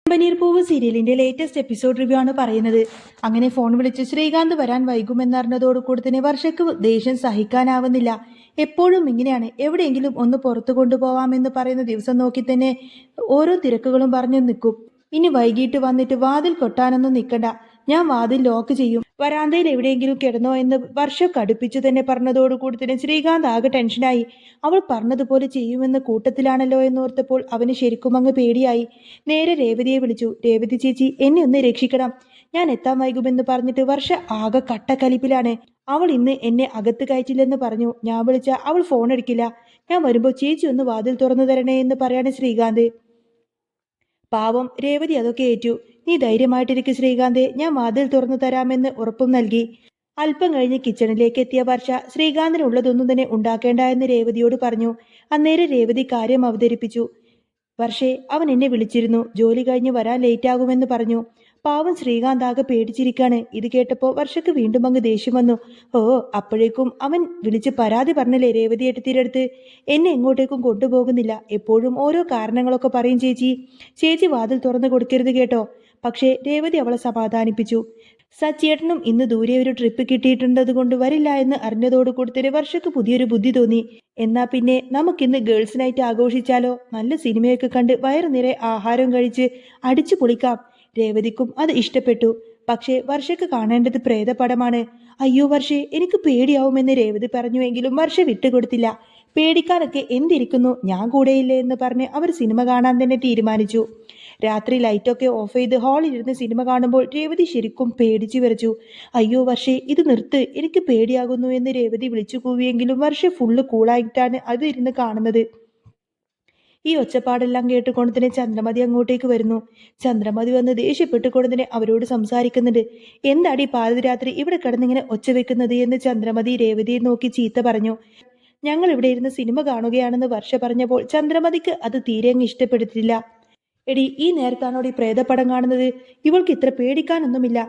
പനീർ പൂവ് സീരിയലിന്റെ latest episode review ആണ് പറയുന്നത്. അങ്ങനെ ഫോൺ വിളിച്ച് ശ്രീകാന്ത് വരാൻ വൈകുമെന്നറിഞ്ഞതോടുകൂടി തന്നെ വർഷയ്ക്ക് ദേഷ്യം സഹിക്കാനാവുന്നില്ല. എപ്പോഴും ഇങ്ങനെയാണ്, എവിടെയെങ്കിലും ഒന്ന് പുറത്തു കൊണ്ടുപോവാമെന്ന് പറയുന്ന ദിവസം നോക്കി തന്നെ ഓരോ തിരക്കുകളും പറഞ്ഞു നിൽക്കും. ഇനി വൈകിട്ട് വന്നിട്ട് വാതിൽ കൊട്ടാനൊന്നും നിൽക്കണ്ട, ഞാൻ വാതിൽ ലോക്ക് ചെയ്യും, വരാന്തയിൽ എവിടെയെങ്കിലും കിടന്നോ എന്ന് വർഷ കടുപ്പിച്ചു തന്നെ പറഞ്ഞതോടുകൂടി തന്നെ ശ്രീകാന്ത് ആകെ ടെൻഷനായി. അവൾ പറഞ്ഞതുപോലെ ചെയ്യുമെന്ന കൂട്ടത്തിലാണല്ലോ എന്നോർത്തപ്പോൾ അവന് ശരിക്കും അങ്ങ് പേടിയായി. നേരെ രേവതിയെ വിളിച്ചു. രേവതി ചേച്ചി, എന്നെ ഒന്ന് രക്ഷിക്കണം, ഞാൻ എത്താൻ വൈകുമെന്ന് പറഞ്ഞിട്ട് വർഷ ആകെ കട്ടക്കലിപ്പിലാണ്. അവൾ ഇന്ന് എന്നെ അകത്ത് കയറ്റില്ലെന്ന് പറഞ്ഞു. ഞാൻ വിളിച്ച അവൾ ഫോൺ എടുക്കില്ല. ഞാൻ വരുമ്പോൾ ചേച്ചി ഒന്ന് വാതിൽ തുറന്നു തരണേ എന്ന് പറയാണ് ശ്രീകാന്ത്. പാവം രേവതി അതൊക്കെ ഏറ്റു. നീ ധൈര്യമായിട്ടിരിക്കും ശ്രീകാന്തെ, ഞാൻ വാതിൽ തുറന്നു തരാമെന്ന് ഉറപ്പും നൽകി. അല്പം കഴിഞ്ഞ് കിച്ചണിലേക്ക് എത്തിയ വർഷ ശ്രീകാന്തിനുള്ളതൊന്നും തന്നെ ഉണ്ടാക്കേണ്ട എന്ന് രേവതിയോട് പറഞ്ഞു. അന്നേരം രേവതി കാര്യം അവതരിപ്പിച്ചു. വർഷേ, അവൻ എന്നെ വിളിച്ചിരുന്നു, ജോലി കഴിഞ്ഞ് വരാൻ ലേറ്റ് ആകുമെന്ന് പറഞ്ഞു. പാവം ശ്രീകാന്ത് ആകെ പേടിച്ചിരിക്കാണ്. ഇത് കേട്ടപ്പോൾ വർഷക്ക് വീണ്ടും അങ്ങ് ദേഷ്യം വന്നു. ഓ, അപ്പോഴേക്കും അവൻ വിളിച്ച് പരാതി പറഞ്ഞില്ലേ രേവതി എടുത്തിരടുത്ത്, എന്നെ എങ്ങോട്ടേക്കും കൊണ്ടുപോകുന്നില്ല, എപ്പോഴും ഓരോ കാരണങ്ങളൊക്കെ പറയും. ചേച്ചി ചേച്ചി വാതിൽ തുറന്നു കൊടുക്കരുത് കേട്ടോ. പക്ഷേ രേവതി അവളെ സമാധാനിപ്പിച്ചു. സച്ചേട്ടനും ഇന്ന് ദൂരെ ഒരു ട്രിപ്പ് കിട്ടിയിട്ടുണ്ടത് കൊണ്ട് വരില്ല എന്ന് അറിഞ്ഞതോടുകൂടി തന്നെ വർഷക്ക് പുതിയൊരു ബുദ്ധി തോന്നി. എന്നാ പിന്നെ നമുക്കിന്ന് ഗേൾസ് നൈറ്റ് ആഘോഷിച്ചാലോ? നല്ല സിനിമയൊക്കെ കണ്ട് വയറു നിറയെ ആഹാരം കഴിച്ച് അടിച്ചു പൊളിക്കാം. രേവതിക്കും അത് ഇഷ്ടപ്പെട്ടു. പക്ഷേ വർഷക്ക് കാണേണ്ടത് പ്രേതപടമാണ്. അയ്യോ വർഷേ, എനിക്ക് പേടിയാവുമെന്ന് രേവതി പറഞ്ഞുവെങ്കിലും വർഷ വിട്ടുകൊടുത്തില്ല. പേടിക്കാനൊക്കെ എന്തിരിക്കുന്നു, ഞാൻ കൂടെയില്ലേ എന്ന് പറഞ്ഞ് അവർ സിനിമ കാണാൻ തന്നെ തീരുമാനിച്ചു. രാത്രി ലൈറ്റൊക്കെ ഓഫ് ചെയ്ത് ഹാളിലിരുന്ന് സിനിമ കാണുമ്പോൾ രേവതി ശരിക്കും പേടിച്ചു വിറച്ചു. അയ്യോ വർഷേ, ഇത് നിർത്ത്, എനിക്ക് പേടിയാകുന്നു എന്ന് രേവതി വിളിച്ചു കൂവിയെങ്കിലും വർഷ ഫുള്ള് കൂളായിട്ടാണ് അത് ഇരുന്ന് കാണുന്നത്. ഈ ഒച്ചപ്പാടെല്ലാം കേട്ടുകൊണ്ട് തന്നെ ചന്ദ്രമതി അങ്ങോട്ടേക്ക് വരുന്നു. ചന്ദ്രമതി വന്ന് ദേഷ്യപ്പെട്ടുകൊണ്ട് തന്നെ അവരോട് സംസാരിക്കുന്നുണ്ട്. എന്താടി പാതിരാത്രി ഇവിടെ കിടന്നിങ്ങനെ ഒച്ച വെക്കുന്നത് എന്ന് ചന്ദ്രമതി രേവതിയെ നോക്കി ചീത്ത പറഞ്ഞു. ഞങ്ങൾ ഇവിടെ ഇരുന്ന് സിനിമ കാണുകയാണെന്ന് വർഷ പറഞ്ഞപ്പോൾ ചന്ദ്രമതിക്ക് അത് തീരെ അങ്ങ് ഇഷ്ടപ്പെടുത്തില്ല. എടി, ഈ നേരത്താണോടി പ്രേതപ്പടം കാണുന്നത്? ഇവൾക്ക് ഇത്ര പേടിക്കാനൊന്നുമില്ല,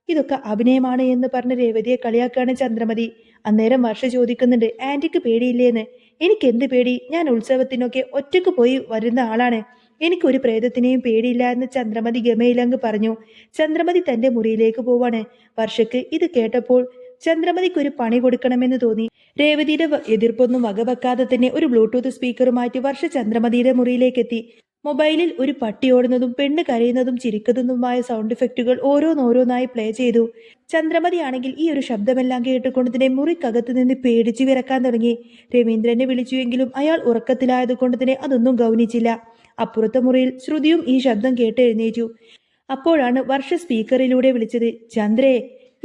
ഇതൊക്കെ അഭിനയമാണ് എന്ന് പറഞ്ഞ് രേവതിയെ കളിയാക്കാണ് ചന്ദ്രമതി. അന്നേരം വർഷ ചോദിക്കുന്നുണ്ട്, ആന്റിക്ക് പേടിയില്ലേന്ന്. എനിക്ക് എന്ത് പേടി, ഞാൻ ഉത്സവത്തിനൊക്കെ ഒറ്റക്ക് പോയി വരുന്ന ആളാണ്, എനിക്കൊരു പ്രേതത്തിനെയും പേടിയില്ല എന്ന് ചന്ദ്രമതി ഗമയിലങ്ങ് പറഞ്ഞു. ചന്ദ്രമതി തന്റെ മുറിയിലേക്ക് പോവാണ്. വർഷക്ക് ഇത് കേട്ടപ്പോൾ ചന്ദ്രമതിക്ക് ഒരു പണി കൊടുക്കണമെന്ന് തോന്നി. രേവതിയുടെ എതിർപ്പൊന്നും വകവെക്കാതെ തന്നെ ഒരു ബ്ലൂടൂത്ത് സ്പീക്കറുമാറ്റി വർഷ ചന്ദ്രമതിയുടെ മുറിയിലേക്ക് എത്തി. മൊബൈലിൽ ഒരു പട്ടി ഓടുന്നതും പെണ്ണ് കരയുന്നതും ചിരിക്കുന്നതുമായ സൗണ്ട് ഇഫക്റ്റുകൾ ഓരോന്നോരോന്നായി പ്ലേ ചെയ്തു. ചന്ദ്രമതി ആണെങ്കിൽ ഈ ഒരു ശബ്ദമെല്ലാം കേട്ടുകൊണ്ട് തന്നെ മുറിക്കകത്ത് നിന്ന് പേടിച്ചു വിറക്കാൻ തുടങ്ങി. രവീന്ദ്രനെ വിളിച്ചുവെങ്കിലും അയാൾ ഉറക്കത്തിലായതുകൊണ്ട് തന്നെ അതൊന്നും ഗൗനിച്ചില്ല. അപ്പുറത്തെ മുറിയിൽ ശ്രുതിയും ഈ ശബ്ദം കേട്ട് എഴുന്നേറ്റു. അപ്പോഴാണ് വർഷ സ്പീക്കറിലൂടെ വിളിച്ചത്. ചന്ദ്രേ,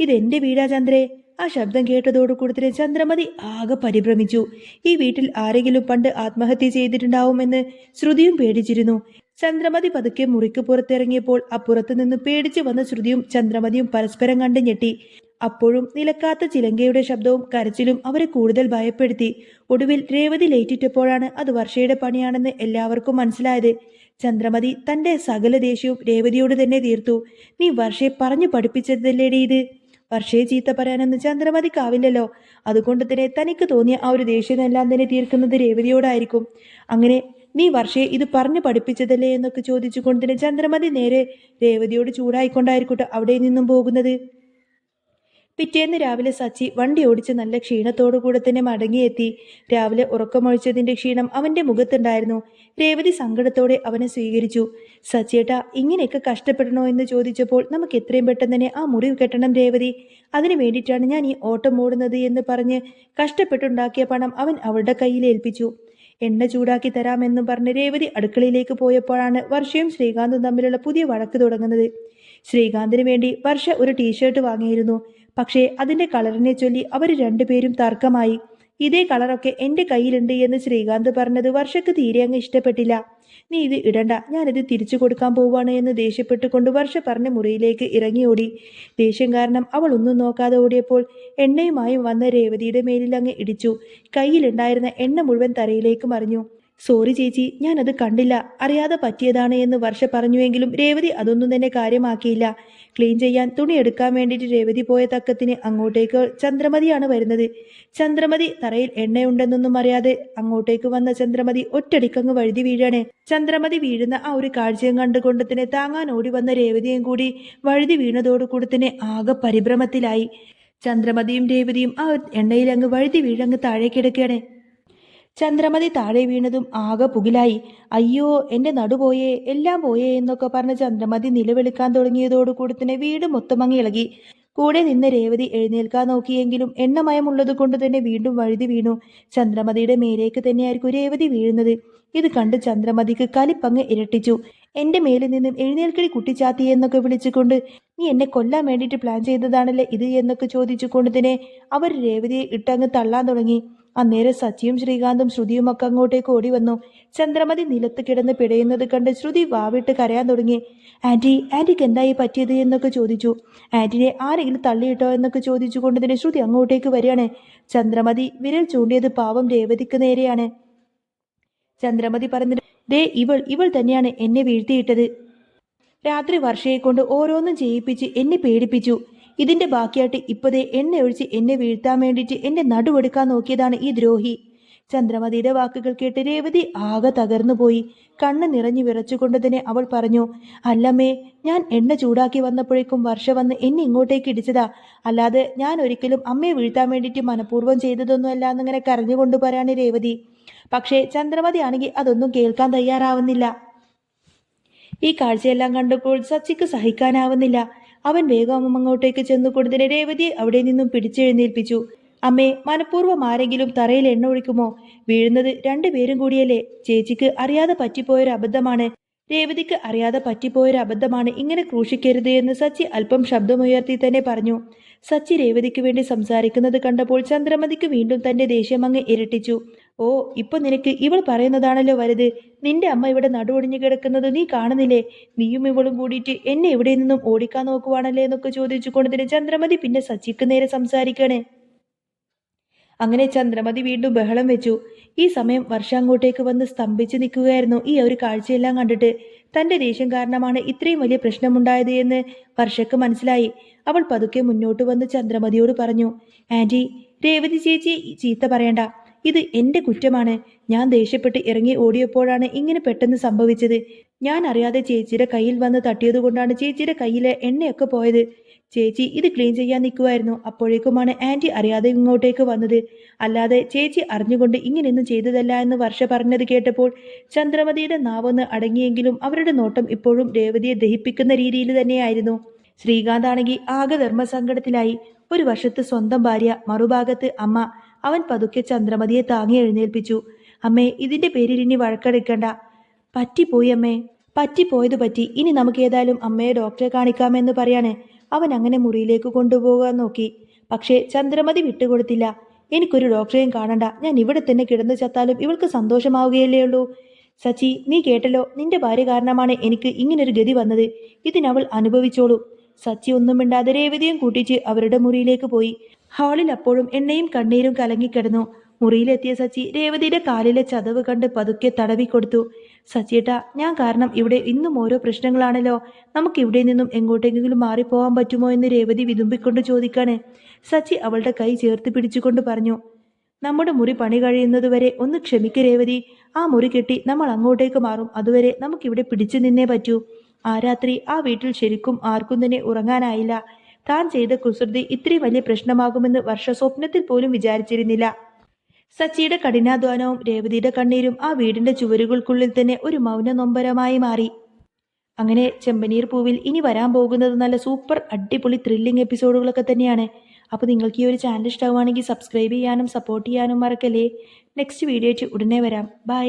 ഇതെന്റെ വീടാ ചന്ദ്രേ. ആ ശബ്ദം കേട്ടതോടുകൂടി തന്നെ ചന്ദ്രമതി ആകെ പരിഭ്രമിച്ചു. ഈ വീട്ടിൽ ആരെങ്കിലും പണ്ട് ആത്മഹത്യ ചെയ്തിട്ടുണ്ടാവുമെന്ന് ശ്രുതിയും പേടിച്ചിരുന്നു. ചന്ദ്രമതി പതുക്കെ മുറിക്ക് പുറത്തിറങ്ങിയപ്പോൾ അപ്പുറത്തു നിന്ന് പേടിച്ചു വന്ന ശ്രുതിയും ചന്ദ്രമതിയും പരസ്പരം കണ്ട് ഞെട്ടി. അപ്പോഴും നിലക്കാത്ത ചിലങ്കയുടെ ശബ്ദവും കരച്ചിലും അവരെ കൂടുതൽ ഭയപ്പെടുത്തി. ഒടുവിൽ രേവതി ലേറ്റിട്ടപ്പോഴാണ് അത് വർഷയുടെ പണിയാണെന്ന് എല്ലാവർക്കും മനസ്സിലായത്. ചന്ദ്രമതി തന്റെ സകല ദേഷ്യവും രേവതിയോട് തന്നെ തീർത്തു. നീ വർഷയെ പറഞ്ഞു പഠിപ്പിച്ചതല്ലേടി ഇത്? വർഷയെ ചീത്ത പറയാനൊന്നും ചന്ദ്രമതിക്കാവില്ലല്ലോ. അതുകൊണ്ട് തന്നെ തനിക്ക് തോന്നിയ ആ ഒരു ദേഷ്യമെല്ലാം തന്നെ തീർക്കുന്നത് രേവതിയോടായിരിക്കും. അങ്ങനെ നീ വർഷയെ ഇത് പറഞ്ഞു പഠിപ്പിച്ചതല്ലേ എന്നൊക്കെ ചോദിച്ചുകൊണ്ട് തന്നെ ചന്ദ്രമതി നേരെ രേവതിയോട് ചൂടായിക്കൊണ്ടായിരിക്കട്ടെ അവിടെ നിന്നും പോകുന്നത്. പിറ്റേന്ന് രാവിലെ സച്ചി വണ്ടി ഓടിച്ച് നല്ല ക്ഷീണത്തോടു കൂടെ തന്നെ മടങ്ങിയെത്തി. രാവിലെ ഉറക്കമൊഴിച്ചതിന്റെ ക്ഷീണം അവന്റെ മുഖത്തുണ്ടായിരുന്നു. രേവതി സങ്കടത്തോടെ അവനെ സ്വീകരിച്ചു. സച്ചിയേട്ടാ, ഇങ്ങനെയൊക്കെ കഷ്ടപ്പെടണോ എന്ന് ചോദിച്ചപ്പോൾ നമുക്ക് എത്രയും പെട്ടെന്ന് തന്നെ ആ മുറിവ് കെട്ടണം രേവതി, അതിനു വേണ്ടിയിട്ടാണ് ഞാൻ ഈ ഓട്ടം ഓടുന്നത് എന്ന് പറഞ്ഞ് കഷ്ടപ്പെട്ടുണ്ടാക്കിയ പണം അവൻ അവളുടെ കയ്യിൽ ഏൽപ്പിച്ചു. എണ്ണ ചൂടാക്കി തരാമെന്നും പറഞ്ഞ് രേവതി അടുക്കളയിലേക്ക് പോയപ്പോഴാണ് വർഷയും ശ്രീകാന്തും തമ്മിലുള്ള പുതിയ വഴക്ക് തുടങ്ങുന്നത്. ശ്രീകാന്തിന് വേണ്ടി വർഷ ഒരു ടീഷർട്ട് വാങ്ങിയിരുന്നു. പക്ഷേ അതിന്റെ കളറിനെ ചൊല്ലി അവർ രണ്ടുപേരും തർക്കമായി. ഇതേ കളറൊക്കെ എന്റെ കയ്യിലുണ്ട് എന്ന് ശ്രീകാന്ത് പറഞ്ഞത് വർഷക്ക് തീരെ അങ്ങ് ഇഷ്ടപ്പെട്ടില്ല. നീ ഇത് ഇടണ്ട, ഞാനിത് തിരിച്ചു കൊടുക്കാൻ പോവാണ് എന്ന് ദേഷ്യപ്പെട്ടുകൊണ്ട് വർഷ പറഞ്ഞ് മുറിയിലേക്ക് ഇറങ്ങി ഓടി. ദേഷ്യം കാരണം അവൾ ഒന്നും നോക്കാതെ ഓടിയപ്പോൾ എണ്ണയുമായും വന്ന രേവതിയുടെ മേലിൽ അങ്ങ് ഇടിച്ചു. കയ്യിലുണ്ടായിരുന്ന എണ്ണ മുഴുവൻ തറയിലേക്ക് മറിഞ്ഞു. സോറി ചേച്ചി, ഞാനത് കണ്ടില്ല, അറിയാതെ പറ്റിയതാണ് എന്ന് വർഷ പറഞ്ഞുവെങ്കിലും രേവതി അതൊന്നും തന്നെ കാര്യമാക്കിയില്ല. ക്ലീൻ ചെയ്യാൻ തുണി എടുക്കാൻ വേണ്ടിയിട്ട് രേവതി പോയ തക്കത്തിന് അങ്ങോട്ടേക്ക് ചന്ദ്രമതിയാണ് വരുന്നത്. ചന്ദ്രമതി തറയിൽ എണ്ണയുണ്ടെന്നൊന്നും അറിയാതെ അങ്ങോട്ടേക്ക് വന്ന ചന്ദ്രമതി ഒറ്റടിക്കങ്ങ് വഴുതി വീഴാണ്. ചന്ദ്രമതി വീഴുന്ന ആ ഒരു കാഴ്ചയും കണ്ടുകൊണ്ട് തന്നെ താങ്ങാൻ ഓടി വന്ന രേവതിയും കൂടി വഴുതി വീണതോടുകൂടി തന്നെ ആകെ പരിഭ്രമത്തിലായി. ചന്ദ്രമതിയും രേവതിയും ആ എണ്ണയിൽ അങ്ങ് വഴുതി വീഴങ്ങ് താഴെ കിടക്കുകയാണ്. ചന്ദ്രമതി താഴെ വീണതും ആകെ പുകിലായി. അയ്യോ, എൻ്റെ നടുപോയേ, എല്ലാം പോയേ എന്നൊക്കെ പറഞ്ഞ് ചന്ദ്രമതി നിലവിളിക്കാൻ തുടങ്ങിയതോടുകൂടി തന്നെ വീട് മൊത്തം അങ്ങ് ഇളകി. കൂടെ നിന്ന് രേവതി എഴുന്നേൽക്കാൻ നോക്കിയെങ്കിലും എണ്ണമയമുള്ളത് കൊണ്ട് തന്നെ വീണ്ടും വഴുതി വീണു. ചന്ദ്രമതിയുടെ മേലേക്ക് തന്നെയായിരിക്കും രേവതി വീഴുന്നത്. ഇത് കണ്ട് ചന്ദ്രമതിക്ക് കലിപ്പങ്ങ് ഇരട്ടിച്ചു. എൻ്റെ മേലിൽ നിന്നും എഴുന്നേൽക്കടി കുട്ടിച്ചാത്തി എന്നൊക്കെ വിളിച്ചുകൊണ്ട്, നീ എന്നെ കൊല്ലാൻ വേണ്ടിയിട്ട് പ്ലാൻ ചെയ്തതാണല്ലേ ഇത് എന്നൊക്കെ ചോദിച്ചുകൊണ്ട് തന്നെ അവർ രേവതിയെ ഇട്ടങ്ങ് തള്ളാൻ തുടങ്ങി. അന്നേരം സച്ചിയും ശ്രീകാന്തും ശ്രുതിയും ഒക്കെ അങ്ങോട്ടേക്ക് ഓടി വന്നു. ചന്ദ്രമതി നിലത്ത് കിടന്ന് പിടയുന്നത് കണ്ട് ശ്രുതി വാവിട്ട് കരയാൻ തുടങ്ങി. ആന്റിക്ക് എന്തായി പറ്റിയത് എന്നൊക്കെ ചോദിച്ചു. ആന്റിനെ ആരെങ്കിലും തള്ളിയിട്ടോ എന്നൊക്കെ ചോദിച്ചുകൊണ്ട് തന്നെ ശ്രുതി അങ്ങോട്ടേക്ക് വരികയാണ്. ചന്ദ്രമതി വിരൽ ചൂണ്ടിയത് പാവം രേവതിക്ക് നേരെയാണ്. ചന്ദ്രമതി പറഞ്ഞത്, ദേ ഇവൾ തന്നെയാണ് എന്നെ വീഴ്ത്തിയിട്ടത്. രാത്രി വർഷയെ കൊണ്ട് ഓരോന്നും ചെയ്യിപ്പിച്ച് എന്നെ പേടിപ്പിച്ചു. ഇതിന്റെ ബാക്കിയായിട്ട് ഇപ്പതേ എണ്ണ ഒഴിച്ച് എന്നെ വീഴ്ത്താൻ വേണ്ടിയിട്ട് എന്റെ നടുവെടുക്കാൻ നോക്കിയതാണ് ഈ ദ്രോഹി. ചന്ദ്രമതിയുടെ വാക്കുകൾ കേട്ട് രേവതി ആകെ തകർന്നു പോയി. കണ്ണ് നിറഞ്ഞു വിറച്ചുകൊണ്ട് തന്നെ അവൾ പറഞ്ഞു, അല്ലമ്മേ, ഞാൻ എണ്ണ ചൂടാക്കി വന്നപ്പോഴേക്കും വർഷ വന്ന് എന്നെ ഇങ്ങോട്ടേക്ക് ഇടിച്ചതാ. അല്ലാതെ ഞാൻ ഒരിക്കലും അമ്മയെ വീഴ്ത്താൻ വേണ്ടിയിട്ട് മനഃപൂർവ്വം ചെയ്തതൊന്നുമല്ല എന്നിങ്ങനെ കരഞ്ഞുകൊണ്ട് പറയാണ് രേവതി. പക്ഷേ ചന്ദ്രമതി ആണെങ്കിൽ അതൊന്നും കേൾക്കാൻ തയ്യാറാവുന്നില്ല. ഈ കാഴ്ചയെല്ലാം കണ്ടപ്പോൾ സച്ചിക്ക് സഹിക്കാനാവുന്നില്ല. അവൻ വേഗം അങ്ങോട്ടേക്ക് ചെന്നുകൊടുത്തിനെ രേവതിയെ അവിടെ നിന്നും പിടിച്ചെഴുന്നേൽപ്പിച്ചു. അമ്മേ, മനഃപൂർവ്വം ആരെങ്കിലും തറയിൽ എണ്ണ ഒഴിക്കുമോ? വീഴുന്നത് രണ്ടുപേരും കൂടിയല്ലേ? ചേച്ചിക്ക് അറിയാതെ പറ്റിപ്പോയൊരു അബദ്ധമാണ്. രേവതിക്ക് അറിയാതെ പറ്റിപ്പോയൊരു അബദ്ധമാണ്, ഇങ്ങനെ ക്രൂശിക്കരുത് എന്ന് സച്ചി അല്പം ശബ്ദമുയർത്തി തന്നെ പറഞ്ഞു. സച്ചി രേവതിക്ക് വേണ്ടി സംസാരിക്കുന്നത് കണ്ടപ്പോൾ ചന്ദ്രമതിക്ക് വീണ്ടും തന്റെ ദേഷ്യം അങ്ങ് ഇരട്ടിച്ചു. ഓ, ഇപ്പൊ നിനക്ക് ഇവൾ പറയുന്നതാണല്ലോ വലുത്. നിന്റെ അമ്മ ഇവിടെ നടുവൊടിഞ്ഞു കിടക്കുന്നത് നീ കാണുന്നില്ലേ? നീയും ഇവളും കൂടിയിട്ട് എന്നെ എവിടെ നിന്നും ഓടിക്കാൻ നോക്കുവാണല്ലേ എന്നൊക്കെ ചോദിച്ചുകൊണ്ട് തന്നെ ചന്ദ്രമതി പിന്നെ സച്ചിക്ക് നേരെ സംസാരിക്കണേ. അങ്ങനെ ചന്ദ്രമതി വീണ്ടും ബഹളം വെച്ചു. ഈ സമയം വർഷ അങ്ങോട്ടേക്ക് വന്ന് സ്തംഭിച്ചു നിൽക്കുകയായിരുന്നു. ഈ ഒരു കാഴ്ചയെല്ലാം കണ്ടിട്ട് തന്റെ ദേഷ്യം കാരണമാണ് ഇത്രയും വലിയ പ്രശ്നമുണ്ടായത് എന്ന് വർഷക്ക് മനസ്സിലായി. അവൾ പതുക്കെ മുന്നോട്ട് വന്ന് ചന്ദ്രമതിയോട് പറഞ്ഞു, ആന്റി, രേവതി ചേച്ചി ചീത്ത പറയണ്ട. ഇത് എന്റെ കുറ്റമാണ്. ഞാൻ ദേഷ്യപ്പെട്ട് ഇറങ്ങി ഓടിയപ്പോഴാണ് ഇങ്ങനെ പെട്ടെന്ന് സംഭവിച്ചത്. ഞാൻ അറിയാതെ ചേച്ചിയുടെ കയ്യിൽ വന്ന് തട്ടിയതുകൊണ്ടാണ് ചേച്ചിയുടെ കയ്യിലെ എണ്ണയൊക്കെ പോയത്. ചേച്ചി ഇത് ക്ലീൻ ചെയ്യാൻ നിൽക്കുമായിരുന്നു. അപ്പോഴേക്കുമാണ് ആന്റി അറിയാതെ ഇങ്ങോട്ടേക്ക് വന്നത്. അല്ലാതെ ചേച്ചി അറിഞ്ഞുകൊണ്ട് ഇങ്ങനെയൊന്നും ചെയ്തതല്ല എന്ന് വർഷ പറഞ്ഞത് കേട്ടപ്പോൾ ചന്ദ്രമതിയുടെ നാവൊന്ന് അടങ്ങിയെങ്കിലും അവരുടെ നോട്ടം ഇപ്പോഴും രേവതിയെ ദഹിപ്പിക്കുന്ന രീതിയിൽ തന്നെയായിരുന്നു. ശ്രീകാന്ത് ആണെങ്കിൽ ആകെ ധർമ്മസങ്കടത്തിലായി. ഒരു വശത്ത് സ്വന്തം ഭാര്യ, മറുഭാഗത്ത് അമ്മ. അവൻ പതുക്കെ ചന്ദ്രമതിയെ താങ്ങി എഴുന്നേൽപ്പിച്ചു. അമ്മേ, ഇതിന്റെ പേരിൽ ഇനി വഴക്കെടുക്കണ്ട. പറ്റിപ്പോയി അമ്മേ, പറ്റിപ്പോയത് പറ്റി. ഇനി നമുക്ക് ഏതായാലും അമ്മയെ ഡോക്ടറെ കാണിക്കാമെന്ന് പറയാണ്. അവൻ അങ്ങനെ മുറിയിലേക്ക് കൊണ്ടുപോകാൻ നോക്കി. പക്ഷേ ചന്ദ്രമതി വിട്ടുകൊടുത്തില്ല. എനിക്കൊരു ഡോക്ടറെയും കാണണ്ട. ഞാൻ ഇവിടെ തന്നെ കിടന്നു ചത്താലും ഇവൾക്ക് സന്തോഷമാവുകയല്ലേ ഉള്ളൂ. സച്ചി, നീ കേട്ടല്ലോ, നിന്റെ ഭാര്യ കാരണമാണ് എനിക്ക് ഇങ്ങനൊരു ഗതി വന്നത്. ഇതിനവൾ അനുഭവിച്ചോളൂ. സച്ചി ഒന്നും മിണ്ടാതെ രേവതിയും കൂട്ടിച്ച് അവരുടെ മുറിയിലേക്ക് പോയി. ഹാളിൽ അപ്പോഴും എണ്ണയും കണ്ണീരും കലങ്ങിക്കിടന്നു. മുറിയിലെത്തിയ സച്ചി രേവതിയുടെ കാലിലെ ചതവ് കണ്ട് പതുക്കെ തടവിക്കൊടുത്തു. സച്ചിയേട്ടാ, ഞാൻ കാരണം ഇവിടെ ഇന്നും ഓരോ പ്രശ്നങ്ങളാണല്ലോ. നമുക്ക് ഇവിടെ നിന്നും എങ്ങോട്ടെങ്കിലും മാറിപ്പോവാൻ പറ്റുമോ എന്ന് രേവതി വിതുമ്പിക്കൊണ്ട് ചോദിക്കാണ്. സച്ചി അവളുടെ കൈ ചേർത്ത് പിടിച്ചുകൊണ്ട് പറഞ്ഞു, നമ്മുടെ മുറി പണി കഴിയുന്നതുവരെ ഒന്ന് ക്ഷമിക്ക് രേവതി. ആ മുറി കെട്ടി നമ്മൾ അങ്ങോട്ടേക്ക് മാറും. അതുവരെ നമുക്കിവിടെ പിടിച്ചു നിന്നേ പറ്റൂ. ആ രാത്രി ആ വീട്ടിൽ ശരിക്കും ആർക്കും തന്നെ ഉറങ്ങാനായില്ല. താൻ ചെയ്ത കുസൃതി ഇത്രയും വലിയ പ്രശ്നമാകുമെന്ന് വർഷ സ്വപ്നത്തിൽ പോലും വിചാരിച്ചിരുന്നില്ല. സച്ചിയുടെ കഠിനാധ്വാനവും രേവതിയുടെ കണ്ണീരും ആ വീടിന്റെ ചുവരുകൾക്കുള്ളിൽ തന്നെ ഒരു മൗന നൊമ്പരമായി മാറി. അങ്ങനെ ചെമ്പനീർ പൂവിൽ ഇനി വരാൻ പോകുന്നത് നല്ല സൂപ്പർ അടിപൊളി ത്രില്ലിംഗ് എപ്പിസോഡുകളൊക്കെ തന്നെയാണ്. അപ്പോൾ നിങ്ങൾക്ക് ഈ ഒരു ചാനൽ ഇഷ്ടമാണെങ്കിൽ സബ്സ്ക്രൈബ് ചെയ്യാനും സപ്പോർട്ട് ചെയ്യാനും മറക്കല്ലേ. നെക്സ്റ്റ് വീഡിയോ ആയിട്ട് ഉടനെ വരാം. ബൈ.